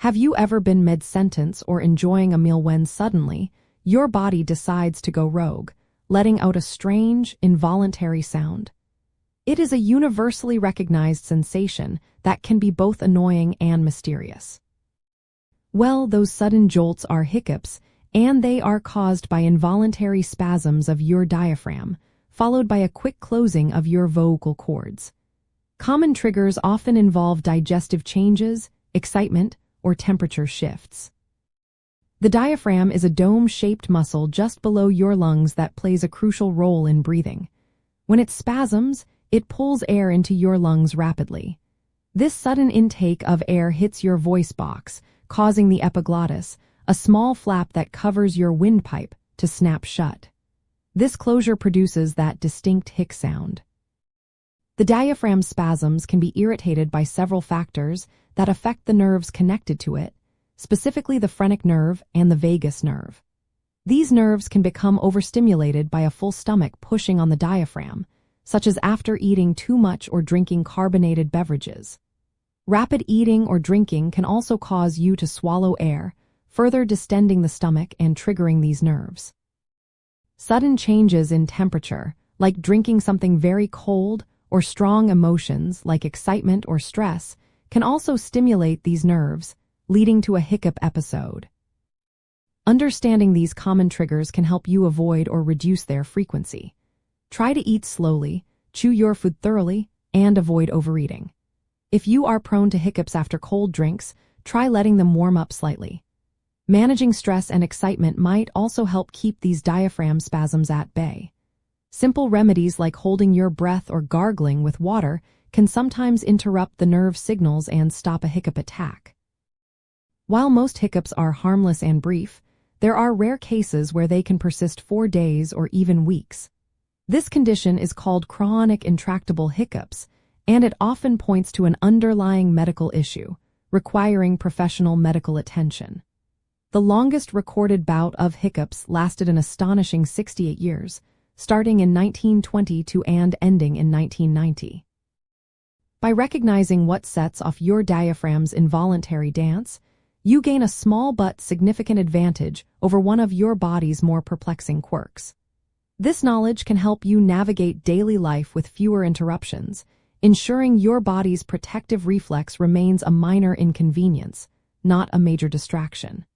Have you ever been mid-sentence or enjoying a meal when suddenly your body decides to go rogue, letting out a strange, involuntary sound? It is a universally recognized sensation that can be both annoying and mysterious. Well, those sudden jolts are hiccups, and they are caused by involuntary spasms of your diaphragm, followed by a quick closing of your vocal cords. Common triggers often involve digestive changes, excitement, or temperature shifts. The diaphragm is a dome-shaped muscle just below your lungs that plays a crucial role in breathing. When it spasms, it pulls air into your lungs rapidly. This sudden intake of air hits your voice box, causing the epiglottis, a small flap that covers your windpipe, to snap shut. This closure produces that distinct hic sound. The diaphragm spasms can be irritated by several factors that affect the nerves connected to it, specifically the phrenic nerve and the vagus nerve. These nerves can become overstimulated by a full stomach pushing on the diaphragm, such as after eating too much or drinking carbonated beverages. Rapid eating or drinking can also cause you to swallow air, further distending the stomach and triggering these nerves. Sudden changes in temperature, like drinking something very cold, or strong emotions like excitement or stress, can also stimulate these nerves, leading to a hiccup episode. Understanding these common triggers can help you avoid or reduce their frequency. Try to eat slowly, chew your food thoroughly, and avoid overeating. If you are prone to hiccups after cold drinks, try letting them warm up slightly. Managing stress and excitement might also help keep these diaphragm spasms at bay. Simple remedies like holding your breath or gargling with water can sometimes interrupt the nerve signals and stop a hiccup attack. While most hiccups are harmless and brief, there are rare cases where they can persist for days or even weeks. This condition is called chronic intractable hiccups, and it often points to an underlying medical issue, requiring professional medical attention. The longest recorded bout of hiccups lasted an astonishing 68 years, starting in 1922 and ending in 1990. By recognizing what sets off your diaphragm's involuntary dance, you gain a small but significant advantage over one of your body's more perplexing quirks. This knowledge can help you navigate daily life with fewer interruptions, ensuring your body's protective reflex remains a minor inconvenience, not a major distraction.